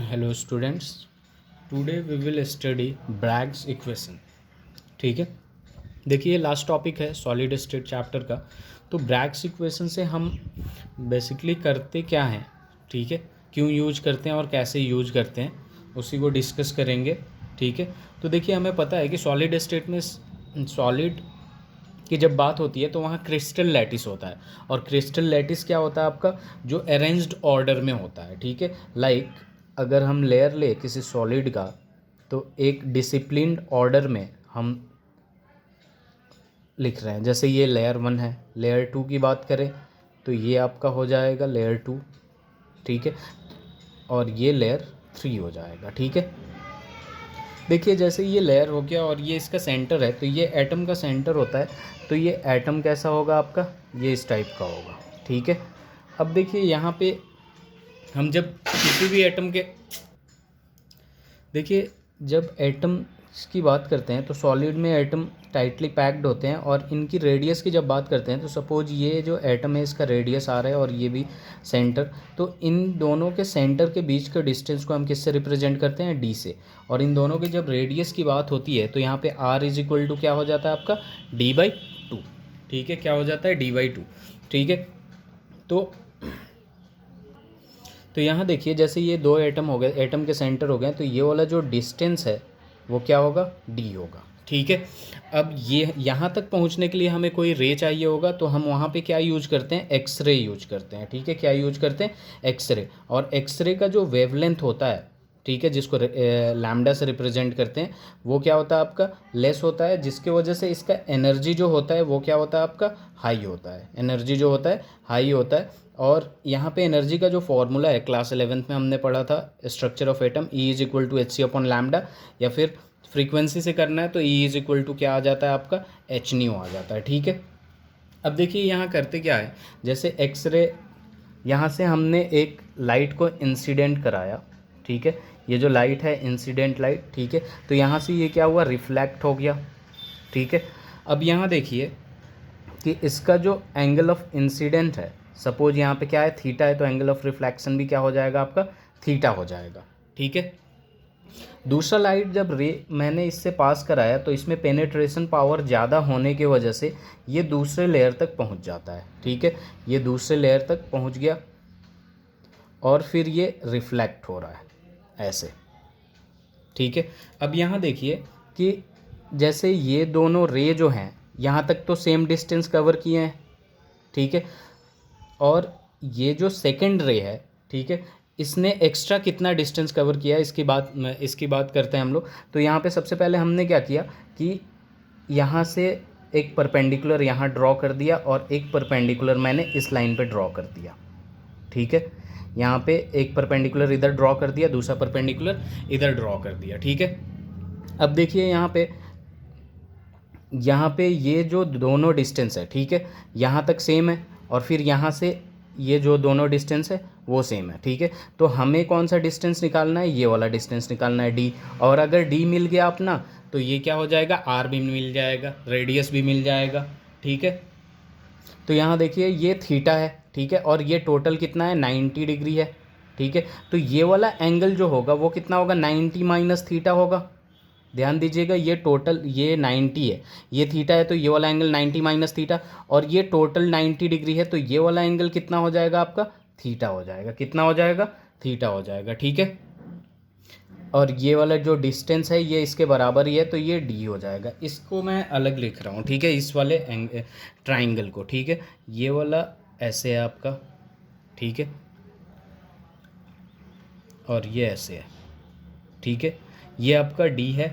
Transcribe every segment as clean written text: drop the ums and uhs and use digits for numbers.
Hello students, today we will study Bragg's equation. ठीक है, देखिए लास्ट टॉपिक है सॉलिड स्टेट चैप्टर का। तो ब्रैग्स इक्वेशन से हम बेसिकली करते क्या हैं, ठीक है, क्यों यूज करते हैं और कैसे यूज करते हैं, उसी को डिस्कस करेंगे। ठीक है, तो देखिए हमें पता है कि सॉलिड स्टेट में सॉलिड की जब बात होती है तो वहाँ क्रिस्टल लैटिस होता है। और क्रिस्टल लैटिस क्या होता है आपका, जो अरेंज्ड ऑर्डर में होता है। ठीक है, लाइक अगर हम लेयर ले किसी सॉलिड का, तो एक डिसिप्लिन्ड ऑर्डर में हम लिख रहे हैं। जैसे ये लेयर 1 है, लेयर 2 की बात करें तो ये आपका हो जाएगा लेयर 2। ठीक है, और ये लेयर 3 हो जाएगा। ठीक है, देखिए जैसे ये लेयर हो गया और ये इसका सेंटर है, तो ये एटम का सेंटर होता है। तो ये एटम कैसा होगा आपका, ये इस टाइप का होगा। ठीक है, अब देखिए यहाँ पे हम जब किसी भी एटम के, देखिए जब एटम की बात करते हैं तो सॉलिड में एटम टाइटली पैक्ड होते हैं। और इनकी रेडियस की जब बात करते हैं तो सपोज ये जो एटम है इसका रेडियस आ रहा है और ये भी सेंटर, तो इन दोनों के सेंटर के बीच के डिस्टेंस को हम किससे रिप्रेजेंट करते हैं, डी से। और इन दोनों की जब रेडियस की बात होती है तो यहाँ पे आर इज इक्वल टू क्या हो जाता है आपका, d/2। ठीक है, क्या हो जाता है, d/2। ठीक है, तो यहाँ देखिए जैसे ये दो एटम हो गए, एटम के सेंटर हो गए, तो ये वाला जो डिस्टेंस है वो क्या होगा, डी होगा। ठीक है, अब ये यहाँ तक पहुँचने के लिए हमें कोई रे चाहिए होगा, तो हम वहाँ पे क्या यूज करते हैं, एक्सरे यूज करते हैं। ठीक है, क्या यूज करते हैं, एक्सरे। और एक्सरे का जो वेवलेंथ होता है, ठीक है, जिसको लैम्डा से रिप्रेजेंट करते हैं, वो क्या होता है आपका, लेस होता है, जिसके वजह से इसका एनर्जी जो होता है वो क्या होता है आपका, हाई होता है। एनर्जी जो होता है हाई होता है। और यहाँ पे एनर्जी का जो फॉर्मूला है क्लास 11th में हमने पढ़ा था, structure of atom, E is equal to H C upon lambda. या फिर फ्रीक्वेंसी से करना है तो ई इज इक्वल टू क्या आ जाता है आपका, एच न्यू आ जाता है। ठीक है, अब देखिए यहाँ करते क्या है, जैसे एक्सरे, यहाँ से हमने एक लाइट को इंसिडेंट कराया। ठीक है, ये जो लाइट है इंसिडेंट लाइट। ठीक है, तो यहाँ से ये क्या हुआ, रिफ्लेक्ट हो गया। ठीक है, अब यहाँ देखिए कि इसका जो एंगल ऑफ इंसिडेंट है, सपोज यहाँ पे क्या है, थीटा है, तो एंगल ऑफ रिफ्लेक्शन भी क्या हो जाएगा आपका, थीटा हो जाएगा। ठीक है, दूसरा लाइट जब रे मैंने इससे पास कराया तो इसमें पेनेट्रेशन पावर ज़्यादा होने की वजह से ये दूसरे लेयर तक पहुँच जाता है। ठीक है, ये दूसरे लेयर तक पहुँच गया और फिर ये रिफ्लेक्ट हो रहा है ऐसे। ठीक है, अब यहाँ देखिए कि जैसे ये दोनों रे जो हैं यहाँ तक तो सेम डिस्टेंस कवर किए हैं। ठीक है, और ये जो सेकंड रे है, ठीक है, इसने एक्स्ट्रा कितना डिस्टेंस कवर किया है, इसकी बात करते हैं हम लोग। तो यहाँ पे सबसे पहले हमने क्या किया कि यहाँ से एक परपेंडिकुलर यहाँ ड्रॉ कर दिया और एक परपेंडिकुलर मैंने इस लाइन पे ड्रॉ कर दिया। ठीक है, यहाँ पे एक परपेंडिकुलर इधर ड्रॉ कर दिया, दूसरा परपेंडिकुलर इधर ड्रॉ कर दिया। ठीक है, अब देखिए यहाँ पे ये जो दोनों डिस्टेंस है, ठीक है, यहाँ तक सेम है, और फिर यहाँ से ये जो दोनों डिस्टेंस है वो सेम है। ठीक है, तो हमें कौन सा डिस्टेंस निकालना है, ये वाला डिस्टेंस निकालना है, डी। और अगर डी मिल गया अपना तो ये क्या हो जाएगा, आर भी मिल जाएगा, रेडियस भी मिल जाएगा। ठीक है, तो यहाँ देखिए ये थीटा है। ठीक है, और ये टोटल कितना है, 90 डिग्री है। ठीक है, तो ये वाला एंगल जो होगा वो कितना होगा, 90 माइनस थीटा होगा। ध्यान दीजिएगा, ये टोटल ये 90 है, ये थीटा है, तो ये वाला एंगल 90 माइनस थीटा, और ये टोटल 90 डिग्री है, तो ये वाला एंगल कितना हो जाएगा आपका, थीटा हो जाएगा। कितना हो जाएगा, थीटा हो जाएगा। ठीक है, और ये वाला जो डिस्टेंस है ये इसके बराबर ही है, तो ये डी हो जाएगा। इसको मैं अलग लिख रहा हूँ। ठीक है, इस वाले ट्राइंगल को। ठीक है, ये वाला ऐसे है आपका, ठीक है, और ये ऐसे है। ठीक है, ये आपका डी है।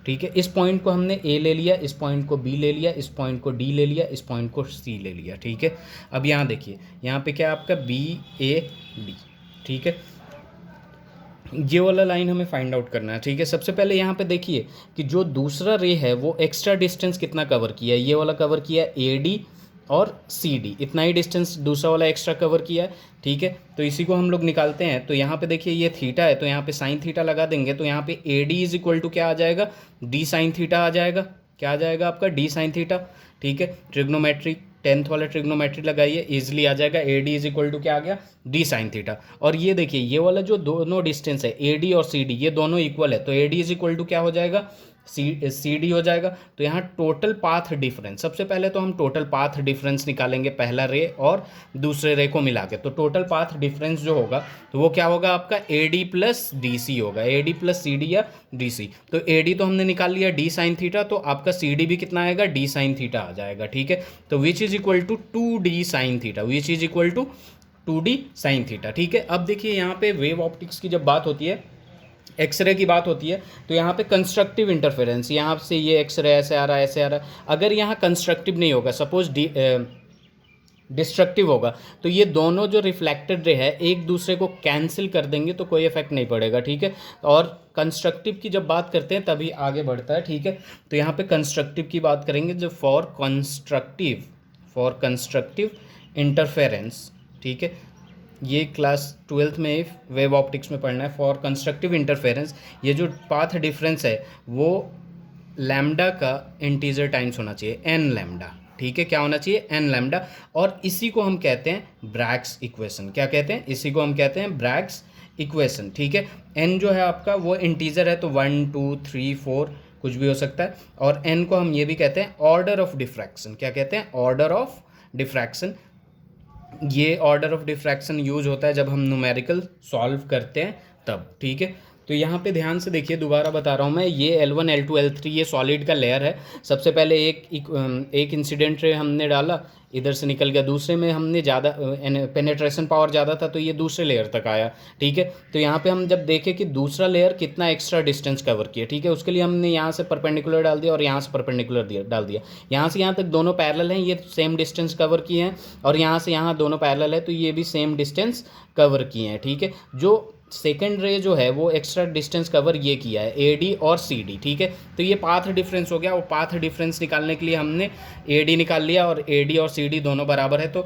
ठीक है, इस पॉइंट को हमने ए ले लिया, इस पॉइंट को बी ले लिया, इस पॉइंट को डी ले लिया, इस पॉइंट को सी ले लिया। ठीक है, अब यहाँ देखिए, यहाँ पे क्या आपका बी ए डी। ठीक है, ये वाला लाइन हमें फाइंड आउट करना है। ठीक है, सबसे पहले यहाँ पे देखिए कि जो दूसरा रे है वो एक्स्ट्रा डिस्टेंस कितना कवर किया है, ये वाला कवर किया है ए डी और सी डी, इतना ही डिस्टेंस दूसरा वाला एक्स्ट्रा कवर किया है। ठीक है, तो इसी को हम लोग निकालते हैं। तो यहाँ पे देखिए ये थीटा है, तो यहाँ पे साइन थीटा लगा देंगे, तो यहाँ पे A D is equal to क्या आ जाएगा, डी साइन थीटा आ जाएगा। क्या आ जाएगा आपका, डी साइन थीटा। ठीक है, ट्रिग्नोमेट्री 10th वाला ट्रिग्नोमेट्री लगाइए, ईजिली आ जाएगा। A D is equal to क्या आ गया, डी साइन थीटा। और ये देखिए ये वाला जो दोनों डिस्टेंस है ए डी और सी डी, ये दोनों इक्वल है, तो A D is equal to क्या हो जाएगा, सी डी हो जाएगा। तो यहाँ टोटल पाथ डिफरेंस, सबसे पहले तो हम टोटल पाथ डिफरेंस निकालेंगे पहला रे और दूसरे रे को मिला के। तो टोटल पाथ डिफरेंस जो होगा तो वो क्या होगा आपका A D plus D C होगा, A D plus C D या डी सी। तो ए डी तो हमने निकाल लिया डी साइन थीटा, तो आपका सी डी भी कितना आएगा, डी साइन थीटा आ जाएगा। ठीक है, तो which is equal to 2D sine theta, which is equal to 2D sine theta. ठीक है, अब देखिए यहाँ पे वेव ऑप्टिक्स की जब बात होती है, एक्सरे की बात होती है, तो यहाँ पे कंस्ट्रक्टिव इंटरफेरेंस, यहाँ से ये एक्सरे ऐसे आ रहा है ऐसे आ रहा है, अगर यहाँ कंस्ट्रक्टिव नहीं होगा, सपोज डिस्ट्रक्टिव होगा, तो ये दोनों जो रिफ्लेक्टेड रे है एक दूसरे को कैंसिल कर देंगे, तो कोई इफेक्ट नहीं पड़ेगा। ठीक है, और कंस्ट्रक्टिव की जब बात करते हैं तभी आगे बढ़ता है। ठीक है, तो यहाँ पे कंस्ट्रक्टिव की बात करेंगे, जो फॉर कंस्ट्रक्टिव इंटरफेरेंस। ठीक है, ये क्लास 12th में वेव ऑप्टिक्स में पढ़ना है। फॉर कंस्ट्रक्टिव इंटरफेरेंस ये जो पाथ डिफरेंस है वो लैम्डा का इंटीजर टाइम्स होना चाहिए, एन लैम्डा। ठीक है, क्या होना चाहिए, एन लैम्डा। और इसी को हम कहते हैं ब्रैग्स इक्वेशन। क्या कहते हैं, इसी को हम कहते हैं ब्रैग्स इक्वेशन। ठीक है, एन जो है आपका वो इंटीजर है, तो 1 2 3 4 कुछ भी हो सकता है। और एन को हम ये भी कहते हैं ऑर्डर ऑफ डिफ्रैक्शन। क्या कहते हैं, ऑर्डर ऑफ डिफ्रैक्शन। ये ऑर्डर ऑफ डिफ्रैक्शन यूज होता है जब हम न्यूमेरिकल सॉल्व करते हैं तब। ठीक है, तो यहाँ पे ध्यान से देखिए, दोबारा बता रहा हूँ मैं, ये L1 L2 L3 ये सॉलिड का लेयर है। सबसे पहले एक इंसिडेंट रे हमने डाला, इधर से निकल गया, दूसरे में हमने ज़्यादा पेनेट्रेशन पावर ज़्यादा था तो ये दूसरे लेयर तक आया। ठीक है, तो यहाँ पे हम जब देखें कि दूसरा लेयर कितना एक्स्ट्रा डिस्टेंस कवर किया, ठीक है, उसके लिए हमने यहाँ से परपेंडिकुलर डाल दिया और यहाँ से परपेंडिकुलर डाल दिया। यहाँ से यहाँ तक दोनों पैरेलल हैं, ये सेम डिस्टेंस कवर किए हैं, और यहाँ से यहाँ दोनों पैरेलल है तो ये भी सेम डिस्टेंस कवर किए हैं। ठीक है, जो सेकेंड रे जो है वो एक्स्ट्रा डिस्टेंस कवर ये किया है ए डी और सी डी। ठीक है, तो ये पाथ डिफरेंस हो गया, और पाथ डिफरेंस निकालने के लिए हमने ए डी निकाल लिया, और ए डी और सी डी दोनों बराबर है तो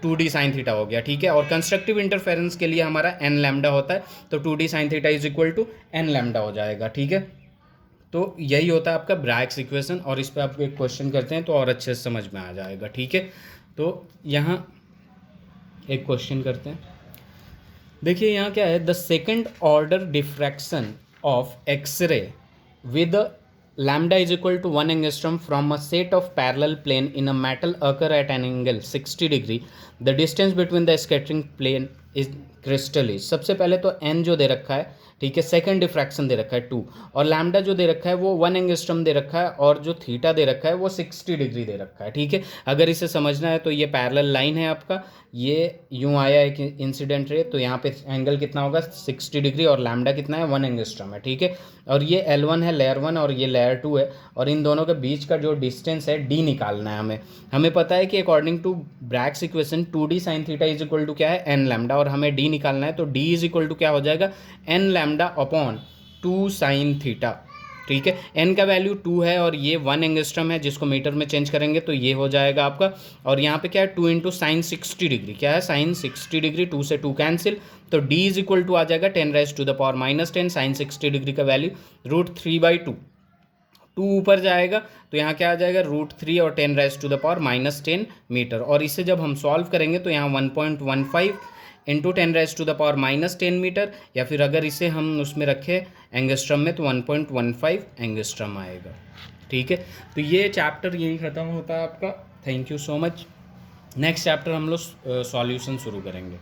2D साइन थीटा हो गया। ठीक है, और कंस्ट्रक्टिव इंटरफेरेंस के लिए हमारा एन लैम्डा होता है, तो 2D sine theta is equal to N lambda हो जाएगा। ठीक है, तो यही होता है आपका ब्रैग्स इक्वेशन, और इस पर आप एक क्वेश्चन करते हैं तो और अच्छे से समझ में आ जाएगा। ठीक है, तो यहाँ एक क्वेश्चन करते हैं। देखिए यहाँ क्या है, the second order diffraction of X-ray with lambda is equal to 1 angstrom from a set of parallel plane in a metal occur at an angle 60 degree. The distance between the scattering plane is crystal is। सबसे पहले तो n जो दे रखा है, ठीक है, second diffraction दे रखा है 2, और लैम्डा जो दे रखा है वो 1 एंगस्ट्रम दे रखा है, और जो थीटा दे रखा है वो 60 डिग्री दे रखा है। ठीक है, अगर इसे समझना है तो ये पैरेलल लाइन है आपका, ये यूँ आया है कि इंसिडेंट रे, तो यहाँ पे एंगल कितना होगा 60 डिग्री, और लैम्डा कितना है 1 एंगस्ट्रम है। ठीक है, और ये L1 है लेयर 1 और ये लेयर 2 है, और इन दोनों के बीच का जो डिस्टेंस है D निकालना है हमें पता है कि according to Bragg's equation 2D sine theta is equal to क्या है, एन लैम्डा, और हमें D निकालना है, तो D इज इक्वल टू क्या हो जाएगा, N lambda upon 2 sine theta. ठीक है, n का वैल्यू 2 है और ये 1 एंगस्ट्रम है, जिसको मीटर में चेंज करेंगे तो ये हो जाएगा आपका, और यहाँ पे क्या है 2 इंटू साइन 60 डिग्री, क्या है साइन 60 डिग्री, 2 से 2 कैंसिल, तो d इज इक्वल टू आ जाएगा 10⁻⁻10 साइन 60 डिग्री का वैल्यू √3/2, 2 ऊपर जाएगा तो यहाँ क्या आ जाएगा √3 और 10⁻⁻10 मीटर। और इसे जब हम सॉल्व करेंगे तो यहाँ 1.15 इंटू 10⁻⁻10 मीटर, या फिर अगर इसे हम उसमें रखें एंगस्ट्रम में तो 1.15 एंगस्ट्रम आएगा। ठीक है, तो ये चैप्टर यही ख़त्म होता है आपका। Thank you so much. Next chapter हम लोग सॉल्यूशन शुरू करेंगे।